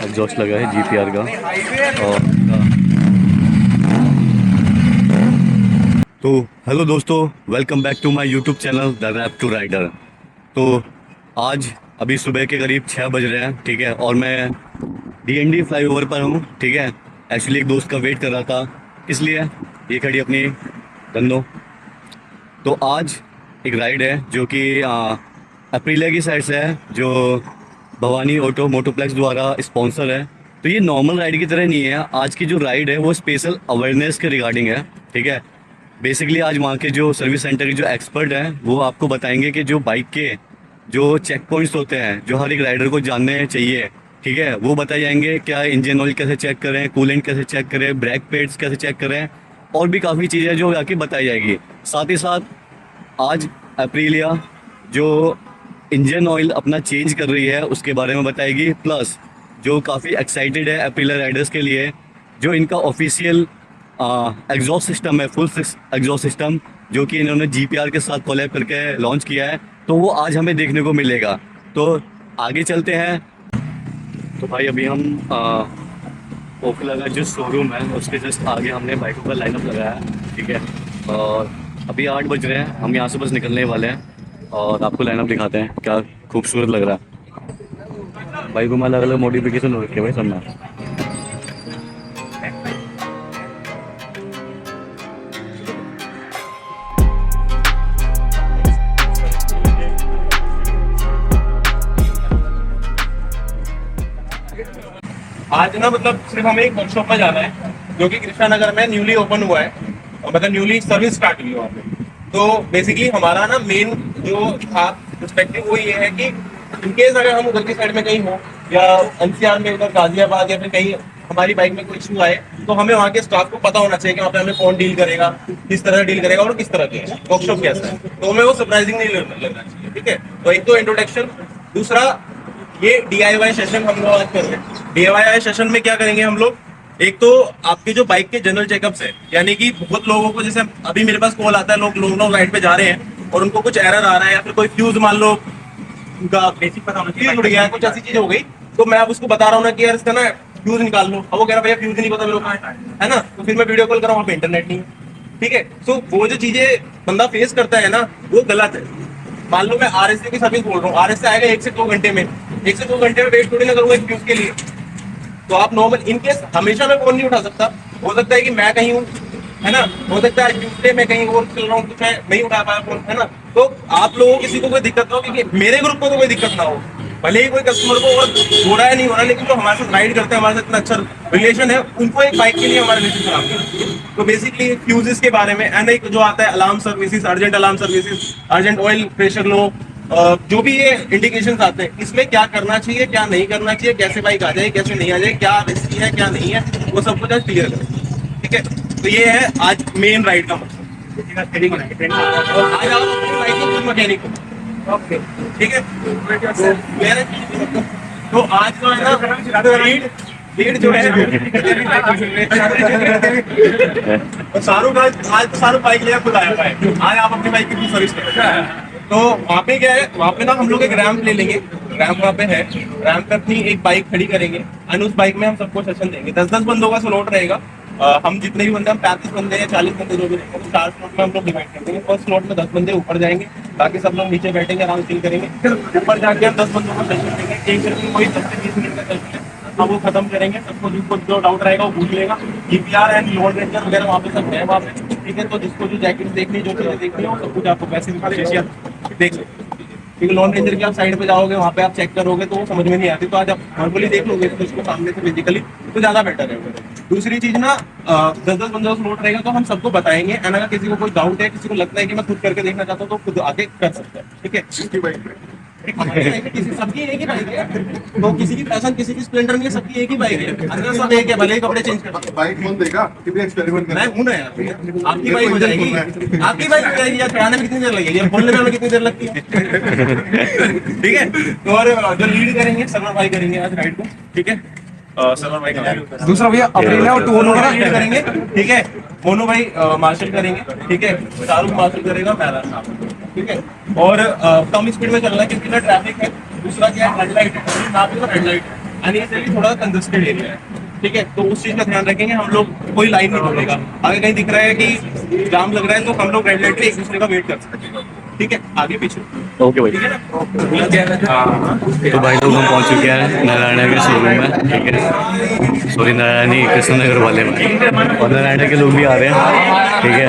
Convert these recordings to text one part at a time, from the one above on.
Exhaust लगा है GPR का। और तो हेलो दोस्तों, welcome back to my YouTube channel the rap to rider. तो आज अभी सुबह के करीब 6 बज रहे हैं, ठीक है। और मैं DND फ्लाईओवर पर हूँ, ठीक है। एक्चुअली एक दोस्त का वेट कर रहा था, इसलिए ये खड़ी अपनी धंधो। तो आज एक राइड है जो कि अप्रीलिया की साइड से है, जो भवानी ऑटो मोटोप्लेक्स द्वारा स्पॉन्सर है। तो ये नॉर्मल राइड की तरह नहीं है। आज की जो राइड है वो स्पेशल अवेयरनेस के रिगार्डिंग है, ठीक है। बेसिकली आज वहाँ के जो सर्विस सेंटर के जो एक्सपर्ट हैं वो आपको बताएंगे कि जो बाइक के जो चेक पॉइंट्स होते हैं जो हर एक राइडर को जानने चाहिए, ठीक है, वो बताए जाएंगे। क्या इंजन ऑयल कैसे चेक करें, कूलेंट कैसे चेक करें, ब्रेक पैड्स कैसे चेक करें, और भी काफ़ी चीज़ें जो आके बताई जाएगी। साथ ही साथ आज अप्रीलिया जो इंजन ऑयल अपना चेंज कर रही है उसके बारे में बताएगी। प्लस जो काफ़ी एक्साइटेड है अप्रीलिया राइडर्स के लिए, जो इनका ऑफिशियल एग्जॉस्ट सिस्टम है, फुल एग्जॉस्ट सिस्टम, जो कि इन्होंने GPR के साथ कोलैब करके लॉन्च किया है, तो वो आज हमें देखने को मिलेगा। तो आगे चलते हैं। तो भाई अभी हम ओखला का जो शोरूम है उसके जस्ट आगे हमने बाइकों का लाइनअप लगाया है, ठीक है। और अभी 8 बज रहे हैं, हम यहाँ से बस निकलने वाले हैं और आपको लाइनअप दिखाते हैं। क्या खूबसूरत लग रहा है। बाइकों में अलग अलग मॉडिफिकेशन हो रखी है भाई सब में। आज ना मतलब सिर्फ हमें एक वर्कशॉप में जाना है जो कि कृष्णा नगर में न्यूली ओपन हुआ है, और मतलब न्यूली सर्विस स्टार्ट हुई है वहाँ पे। तो बेसिकली हमारा ना मेन जो था पर्सपेक्टिव वो ये है कि इनकेस अगर हम उधर की साइड में कहीं हो या NCR में उधर गाजियाबाद या फिर कहीं हमारी बाइक में कोई इशू आए तो हमें वहाँ के स्टाफ को पता होना चाहिए कि वहाँ पे हमें कौन डील करेगा, किस तरह डील करेगा और किस तरह के वर्कशॉप कैसा है। तो हमें वो सरप्राइजिंग नहीं लगना चाहिए, ठीक है। तो एक तो इंट्रोडक्शन, दूसरा ये DIY सेशन हम लोग आज कर रहे हैं। DIY सेशन में क्या करेंगे हम लोग, एक तो आपके जो बाइक के जनरल चेकअप्स है, यानी कि बहुत लोगों को, जैसे अभी मेरे पास कॉल आता है, लोग राइड पे जा रहे हैं और उनको कुछ एरर आ रहा है या फिर कोई फ्यूज मान लो उनका बेसिक पता होना चाहिए जुड़ गया है, कुछ ऐसी चीज हो गई, तो मैं अब उसको बता रहा हूँ ना कि यार इसका ना फ्यूज निकाल लो। अब वो कह रहा भैया फ्यूज नहीं पता मेरे को, है ना। तो फिर मैं वीडियो कॉल कर रहा हूँ, वहाँ पे इंटरनेट नहीं है, ठीक है। तो वो जो चीजें बंदा फेस करता है ना वो गलत है। मान लो मैं RSA की सर्विस बोल रहा हूँ, RSA आएगा 1 से 2 घंटे में, 1 से 2 घंटे में वेट थोड़ी ना करूंगा एक फ्यूज के लिए। तो आप नॉर्मल इनकेस हमेशा मैं फोन नहीं उठा सकता, हो सकता है कि मैं कहीं हूँ, है ना, हो सकता है ट्यूसडे में कहीं और चल रहा हूँ तो मैं नहीं उठा पाया फोन, है ना। तो आप लोगों किसी को कोई दिक्कत ना हो, क्योंकि मेरे ग्रुप को तो कोई दिक्कत ना हो, भले ही कोई कस्टमर को और हो रहा है नहीं हो रहा है, लेकिन जो हमारे साथ राइड करते हैं, हमारे साथ इतना अच्छा रिलेशन है, उनको एक बाइक के लिए हमारा रिलेशन खराब है। तो बेसिकली फ्यूजेस के बारे में, एंड एक जो आता है alarm services, urgent alarm services, urgent oil pressure low, जो भी ये इंडिकेशंस आते हैं, इसमें क्या करना चाहिए क्या नहीं करना चाहिए, कैसे बाइक आ जाए कैसे नहीं आ जाए, क्या रिस्की है क्या नहीं है, वो सब कुछ आज क्लियर करें, ठीक है। तो ये है आज मेन राइड का मकसद। और आज आप अपनी बाइक के खुद मैकेनिक हो, ओके, ठीक है। तो आज जो है ना लीड जो है शाहरुख, आज तो शाहरुख बाइक लेकर खुद आया हुआ है, आज आप अपनी बाइक की सर्विस करें। तो वहाँ पे क्या है, वहाँ पे ना हम लोग एक रैंप ले लेंगे, रैंप वहाँ पे है, रैंप पे अपनी एक बाइक खड़ी करेंगे और उस बाइक में हम सबको सेशन देंगे। 10-10 बंदों का स्लॉट रहेगा। हम जितने भी बंदे, हम 35 बंदे या 40 बंदे जो भी रहेंगे, तो 4 स्लॉट में हम लोग डिवाइड कर देंगे। फर्स्ट स्लॉट में 10 बंदे ऊपर जाएंगे, बाकी सब लोग नीचे बैठेंगे, आराम चिल करेंगे। ऊपर जाके हम 10 बंदों को सेशन देंगे, एक करके कोई 10 से 20 मिनट का सेशन है, हम वो खत्म करेंगे। सबको जिसको जो डाउट रहेगा वो पूछ लेगा। GPR एंड लोड रेंजर वगैरह वहाँ पे सब है वहाँ पे, ठीक है। तो जिसको जो जैकेट देखनी, जो चीजें देखनी हो, सब कुछ आपको पैसे देख सकते, क्योंकि लॉन रेंजर की आप साइड पे जाओगे, वहाँ पे आप चेक करोगे तो वो समझ में नहीं आती। तो आज आप नॉर्मली देख लोगे तो उसको सामने से फिजिकली तो ज्यादा बेटर है। दूसरी चीज ना, 10-10 बंदों का स्लॉट रहेगा तो हम सबको बताएंगे, एंड अगर किसी को कोई डाउट है, किसी को लगता है कि मैं खुद करके देखना चाहता हूँ, तो खुद आगे कर सकता है, ठीक है। किसी सबकी एक ही बाइक है, तो किसी की पैशन, किसी की स्प्लेंडर नहीं है, सबकी एक ही बाइक है, अंदर सब एक है, भले ही कपड़े चेंज कर। बाइक कौन देगा, कितने एक्सपेरिमेंट मैं हूं ना यार, आपकी बाइक हो जाएगी, आपकी बाइक हो जाएगी यार। चढ़ाने में कितनी देर लगेगी, बोलने में हमें कितनी देर लगती है, ठीक है। तो और जो लीड करेंगे सरवर भाई करेंगे आज राइड को, ठीक है। सरवर भाई करेंगे, दूसरा भैया अप्रीलिया और टोनो का लीड करेंगे, ठीक है। मोनू भाई मार्शल करेंगे, ठीक है। शाहरुख मार्शल करेगा, मैं, ठीक है। और कम स्पीड में चलना है क्योंकि ना ट्रैफिक है। दूसरा क्या है, रेड लाइट है, यहाँ पे तो रेड लाइट है, एंड ये थोड़ा कंजस्टेड एरिया है, ठीक है। तो उस चीज का ध्यान रखेंगे हम लोग, कोई लाइन नहीं तोड़ेगा। अगर कहीं दिख रहा है कि जाम लग रहा है तो हम लोग रेड लाइट पे एक दूसरे का वेट कर सकते हैं, ठीक है, आगे पीछे, ओके भाई। ठीक है ना। तो भाई लोग हम पहुंच चुके हैं नारायणा के शोरूम में, ठीक है। सॉरी, नारायणी कृष्णनगर वाले में, और नारायणा के लोग भी आ रहे हैं, ठीक है।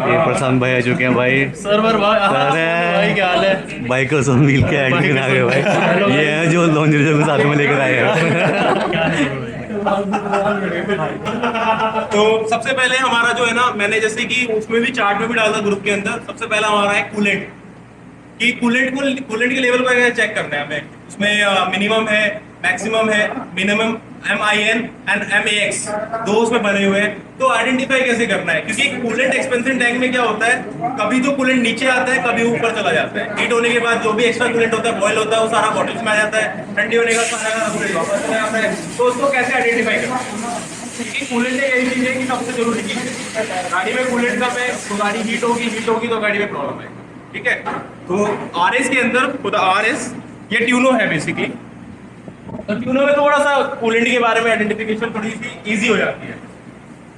ये प्रशांत भाई आ चुके हैं भाई। सर्वर भाई क्या हाल है? भाई को सब मिल के एडमिन आ गए भाई। ये है जो लॉन्जरी को साथ में लेकर आए हैं। तो सबसे पहले हमारा जो है ना, मैंने जैसे कि उसमें भी चार्ट में भी डाला ग्रुप के अंदर, सबसे पहला हमारा है कूलेंट, कि कूलेंट के लेवल को चेक करना है हमें। उसमें मिनिमम है, मैक्सिमम है, मिनिमम MIN एंड MAX दो उसमें बने हुए हैं। तो आइडेंटिफाई कैसे करना है, क्योंकि कूलेंट एक्सपेंशन टैंक में क्या होता है, कभी तो कूलेंट नीचे आता है, कभी ऊपर चला जाता है। हीट होने के बाद जो भी एक्स्ट्रा कूलेंट होता है, बॉयल होता है, वो सारा बॉटल्स में आ जाता है। ठंडी होने का सारा कूलेंट वापस चला जाता है। तो उसको कैसे आइडेंटिफाई करना है, क्योंकि कूलेंट यही चीज है कि सबसे जरूरी चीज है। गाड़ी में कूलेंट कम है तो गाड़ी हीट होगी तो गाड़ी में प्रॉब्लम है, ठीक है। तो RS के अंदर खुद RS ये ट्यूनो है बेसिकली। तो ट्यूनो में थोड़ा सा कूलेंट के बारे में आइडेंटिफिकेशन थोड़ी सी इजी हो जाती है।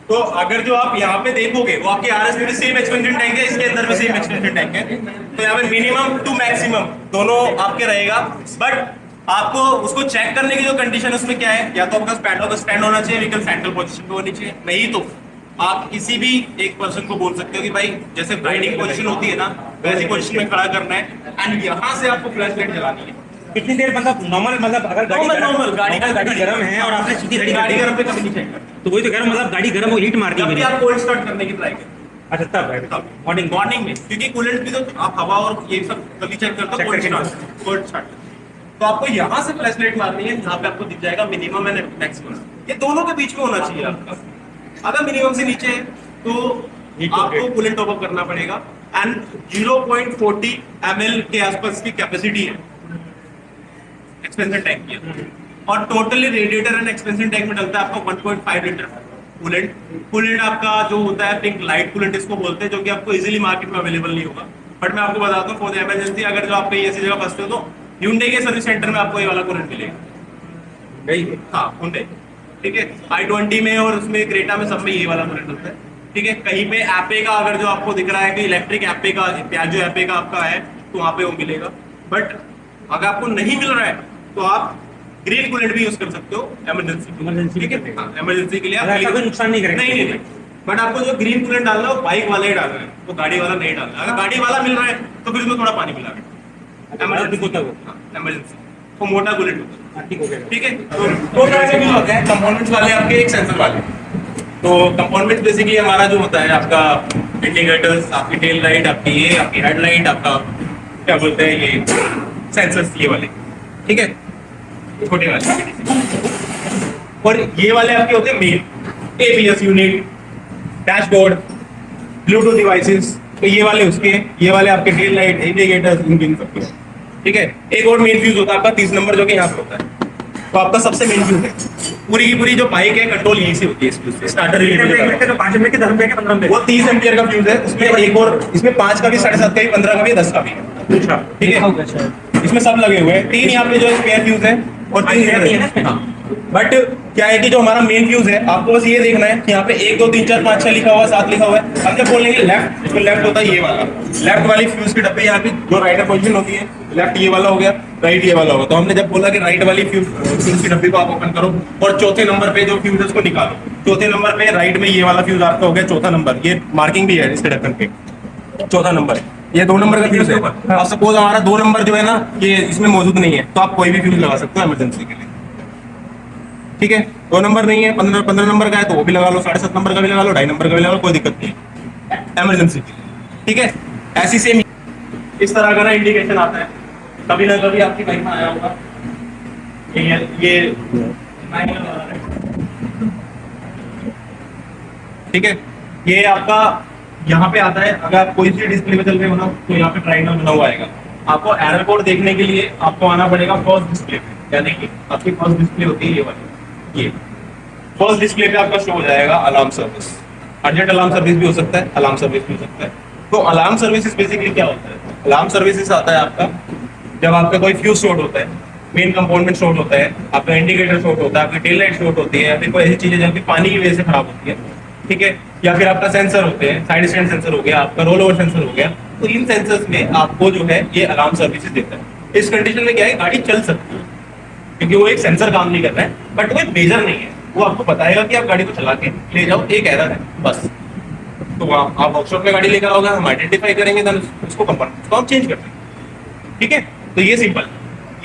तो अगर जो आप यहाँ पे देखोगे वो आपके RS में भी सेम एक्सपेंशन टैंक है, इसके अंदर भी सेम एक्सपेंशन टैंक है। तो यहाँ पे मिनिमम टू मैक्सिमम दोनों आपके रहेगा। बट आपको उसको चेक करने की जो कंडीशन है उसमें क्या है, या तो आपका पैडल का स्टैंड होना चाहिए, व्हीकल सेंट्रल पोजीशन पे होनी चाहिए, नहीं तो आप किसी भी एक पर्सन को बोल सकते हो कि भाई जैसे राइडिंग पोजीशन होती है ना, वैसी पोजीशन में खड़ा करना है एंड यहाँ से आपको फ्लैश लाइट जलानी है। कितनी देर मतलब नॉर्मल, मतलब अगर नॉर्मल गाड़ी गर्म है और आपने सीधी गाड़ी गर्म पे कभी नहीं चेक करना। तो वही तो कह रहा हूं, मतलब गाड़ी गर्म हो हीट मारती है जब भी मेरी। आप कोल्ड स्टार्ट करने की ट्राई करें, अच्छा तब मॉर्निंग में, क्योंकि कूलेंट भी तो आप हवा और ये सब कभी चेक करते हो कोल्ड स्टार्ट। तो आपको यहाँ से फ्लैश लाइट मारनी है, यहाँ पे आपको दिख जाएगा मिनिमम एंड मैक्सिमम, ये दोनों के बीच में होना चाहिए आपका। अगर मिनिमम से नीचे है तो आपको कूलेंट टॉप अप करना पड़ेगा। एंड 0.40 ml के आसपास की कैपेसिटी है एक्सपेंशन टैंक की, और totally radiator and expansion tank में डलता है आपको 1.5 लीटर कूलेंट। कूलेंट आपका जो होता है पिंक लाइट कूलेंट इसको बोलते हैं, जो कि आपको इजीली मार्केट में अवेलेबल नहीं होगा। बट मैं आपको बताता हूँ, फॉर द इमरजेंसी अगर जो आप कहीं ऐसी जगह फंसते हो तो Hyundai के सर्विस सेंटर में आपको ये वाला कूलेंट मिलेगा। हाँ, Hyundai, ठीक है। i20 में और उसमें क्रेटा में सब में ये वाला कूलेंट होता है, ठीक है। कहीं पे एपे का अगर जो आपको दिख रहा है कि इलेक्ट्रिक एपे का, प्याजो एपे का आपका है, तो वहाँ पे वो मिलेगा। बट अगर आपको नहीं मिल रहा है तो आप ग्रीन कूलेंट भी यूज कर सकते हो इमरजेंसी, ठीक है। इमरजेंसी के लिए आप ऐसा कोई नुकसान नहीं करेगा। नहीं। बट आपको जो ग्रीन कूलेंट डालना है वो बाइक वाला ही डालना है, वो गाड़ी वाला नहीं डालना। अगर गाड़ी वाला मिल रहा है तो फिर उसमें थोड़ा पानी मिला है, इमरजेंसी तो मोटा कूलेंट होता है, ठीक है। तो दो तरह के भी होते हैं, कंपोनेंट्स वाले आपके, एक सेंसर वाले। तो कंपोनेंट्स बेसिकली हमारा जो होता है आपका इंडिकेटर्स, आपकी टेल लाइट, आपकी ये, आपकी हेडलाइट, आपका क्या बोलते हैं ये सेंसर्स, ये वाले, ठीक है, छोटे वाले। और ये वाले आपके होते हैं main ABS unit, dashboard, Bluetooth devices. तो ये वाले उसके, ये वाले आपके टेल लाइट, इंडिकेटर्स, इंजन सबके, ठीक है। एक और मेन फ्यूज होता है आपका 30 नंबर, जो कि यहाँ पे होता है। तो आपका सबसे मेन फ्यूज है, पूरी की पूरी जो बाइक है कंट्रोल यहीं से होती है इस फ्यूज से। स्टार्टर तो 5 मिनट के 10 रुपए के 15 रुपए वो 30 एम्पियर का फ्यूज है। उसमें एक और, इसमें 5 का भी, 7.5 का भी, 15 का भी, 10 का भी, ठीक है। इसमें सब लगे हुए हैं। 3 यहाँ पे जो स्पेयर फ्यूज है और 3 है। बट क्या है कि जो हमारा मेन फ्यूज है, आपको बस ये देखना है कि यहाँ पे 1 2 3 4 5 6 लिखा हुआ है, 7 लिखा हुआ है। हम जब बोलेंगे लेफ्ट, तो लेफ्ट होता है ये वाला, लेफ्ट वाली फ्यूज की डब्बे यहाँ पे जो राइडर पोजीशन होती है, लेफ्ट ये वाला हो गया, राइट ये वाला होगा। तो हमने जब बोला कि राइट वाली फ्यूज की डब्बे को आप ओपन करो और चौथे नंबर पे जो फ्यूज है उसको निकालो। चौथे नंबर पे राइट में ये वाला फ्यूज आपका हो गया चौथा नंबर, ये मार्किंग भी है इसके ढक्कन पे, चौथा नंबर। ये 2 नंबर का फ्यूज है। अब सपोज हमारा 2 नंबर जो है ना, ये इसमें मौजूद नहीं है, तो आप कोई भी फ्यूज लगा सकते हो इमरजेंसी के लिए, ठीक है। 2 नंबर नहीं है, 15 नंबर का है तो वो भी लगा लो, 7.5 नंबर का भी लगा लो, 2.5 नंबर का भी लगा लो, कोई दिक्कत नहीं है इमरजेंसी के लिए, ठीक है। ऐसी सेम इस तरह का ना इंडिकेशन आता है, कभी ना कभी आपकी बाइक में आया होगा। ये ठीक है, ये आपका यहाँ पे आता है। अगर आप कोई सी डिस्प्ले पे चल रहे हो ना, तो यहाँ पे ट्रायंगल बना हुआ आएगा। आपको एरर कोड देखने के लिए आपको आना पड़ेगा फर्स्ट डिस्प्ले पे, यानी कि आपकी फर्स्ट डिस्प्ले होती है ये वाली, ये फर्स्ट डिस्प्ले पे आपका शो हो जाएगा alarm service. Urgent alarm service भी हो सकता है, अलार्म सर्विस भी हो सकता है। तो अलार्म सर्विसेज बेसिकली क्या होता है, अलार्म सर्विसेज आता है आपका जब आपका कोई फ्यूज शॉर्ट होता है, मेन कंपाउंडमेंट शॉर्ट होता है, आपका इंडिकेटर शॉर्ट होता है, आपकी टेल लाइट शॉर्ट होती है, या फिर कोई ऐसी चीजें जो कि पानी की वजह से खराब होती है, ठीक है, या फिर आपका सेंसर होते हैं, साइड स्टैंड सेंसर हो गया, आपका रोल ओवर सेंसर हो गया, तो इन सेंसर्स में आपको जो है ये अलार्म सर्विसेज देता है। इस कंडीशन में क्या है, गाड़ी चल सकती है क्योंकि वो एक सेंसर काम नहीं कर रहा है, बट वो एक मेजर नहीं है, वो आपको बताएगा कि आप गाड़ी को चला के ले जाओ, एक एरर है बस। तो आप वर्कशॉप में गाड़ी लेकर आओगे, हम आइडेंटिफाई करेंगे, देन उसको कंपोनेंट को हम चेंज करते हैं, ठीक है। तो ये सिंपल,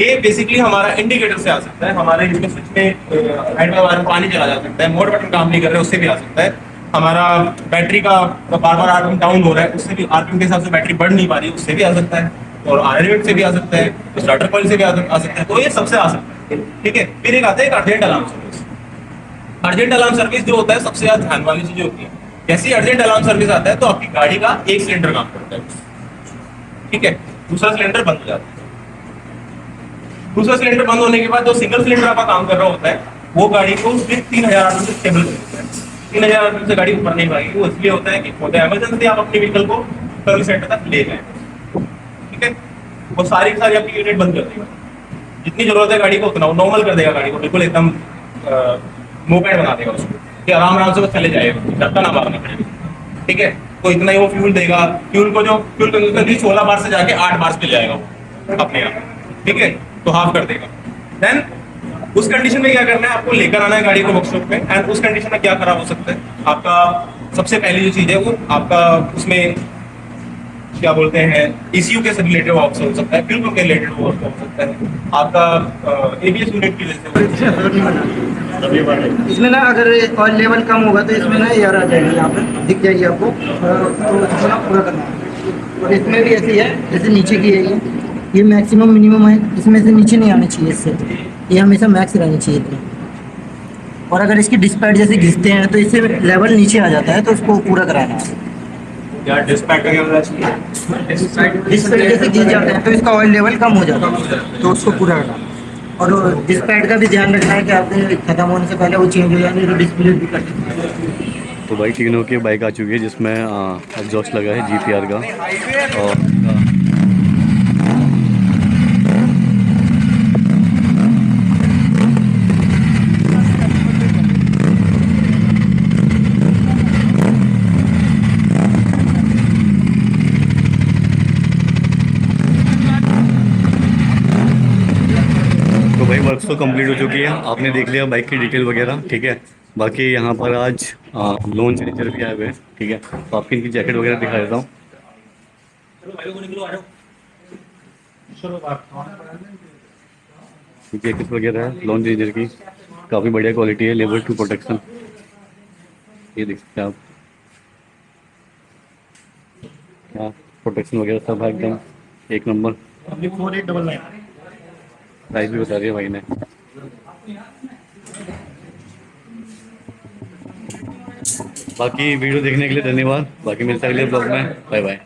ये बेसिकली हमारा इंडिकेटर से आ सकता है, हमारे इसमें स्विच में हेड में पानी चला जा सकता है, मोड बटन काम नहीं कर रहा है उससे भी आ सकता है, हमारा बैटरी का बार बार आरपीएम डाउन हो रहा है उससे भी, आरपीएम के हिसाब से बैटरी बढ़ नहीं पा रही उससे भी आ सकता है, और आयरन से भी आ सकता है, स्टार्टर कॉइल से भी आ सकता है, तो ये सबसे आ सकता है, ठीक है। फिर एक आता है urgent alarm service. Urgent alarm service जो होता है सबसे ज्यादा ध्यान वाली चीज होती है। जैसे ही अर्जेंट अलार्म सर्विस आता है तो आपकी गाड़ी का एक सिलेंडर काम करता है, ठीक है, दूसरा सिलेंडर बंद हो जाता है। दूसरा सिलेंडर बंद होने के बाद जो सिंगल सिलेंडर आपका काम कर रहा होता है वो गाड़ी को सिर्फ 3000 आरपीएम से स्टेबल कर देता है। 3000 आरपीएम से गाड़ी ऊपर नहीं भागेगी, वो इसलिए होता है कि होता है इमरजेंसी आप अपने व्हीकल को सर्विस सेंटर तक ले गए, ठीक है, वो सारी की सारी आपकी यूनिट बंद कर देगा, जितनी जरूरत है गाड़ी को उतना वो नॉर्मल कर देगा, गाड़ी को बिल्कुल एकदम मोपेड बना देगा उसको कि आराम आराम से बस चले जाएगा, धक्का ना मारना पड़ेगा, ठीक है। तो इतना ही वो फ्यूल देगा, फ्यूल को जो फ्यूल कंजम्पशन 16 बार से जाके 8 बार पे ले जाएगा वो अपने आप, ठीक है, तो हाफ कर देगा। देन उस कंडीशन में क्या करना है, आपको लेकर आना है गाड़ी को वर्कशॉप में, एंड उस कंडीशन में क्या खराब हो सकता है आपका, सबसे पहली जो चीज है वो आपका उसमें क्या बोलते हैं ECU के रिलेटेड वर्क हो सकता है, फ्यूल पंप के रिलेटेड वर्क हो सकता है, आपका ABS यूनिट की वजह से। इसमें ना अगर ऑयल लेवल कम होगा तो इसमें ना एयर आ जाएगी, यहाँ पर दिख जाएगी आपको, तो इसको ना पूरा करना है। और इसमें भी ऐसी है जैसे नीचे की है, ये मैक्सिमम मिनिमम है, इसमें से नीचे नहीं आनी चाहिए, इससे ये हमेशा मैक्स रहनी चाहिए इतनी। और अगर इसकी डिस्पैच जैसे घिसते हैं तो इससे लेवल नीचे आ जाता है, तो उसको पूरा कराना है। यार डिस्पैच का क्या होना चाहिए, डिस्पैच जैसे घिस जाते हैं तो इसका ऑयल लेवल कम हो जाता है, तो उसको पूरा करना है। और डिस्पैच का भी ध्यान रखना है कि आपने खत्म होने से पहले वो चेंज हो जाए, नहीं तो डिस्प्ले भी कर देते हैं। तो भाई तीनों की बाइक आ चुकी है जिसमें एग्जॉस्ट लगा है GPR का, और भाई वर्क तो कंप्लीट हो चुकी है, आपने देख लिया बाइक की डिटेल वगैरह, ठीक है। बाकी यहाँ पर आज लोन चेंजर भी आए हुए हैं, ठीक है, तो आपकी इनकी जैकेट वगैरह दिखा देता हूँ। जैकेट वगैरह है लोन चेंजर की, काफ़ी बढ़िया क्वालिटी है, लेवल 2 प्रोटेक्शन, ये देख सकते हैं आप, हाँ प्रोटेक्शन वगैरह सब है एकदम एक नंबर। 4899 प्राइस भी बता रही है भाई ने। बाकी वीडियो देखने के लिए धन्यवाद, बाकी मिलता है अगले ब्लॉग में, बाय बाय।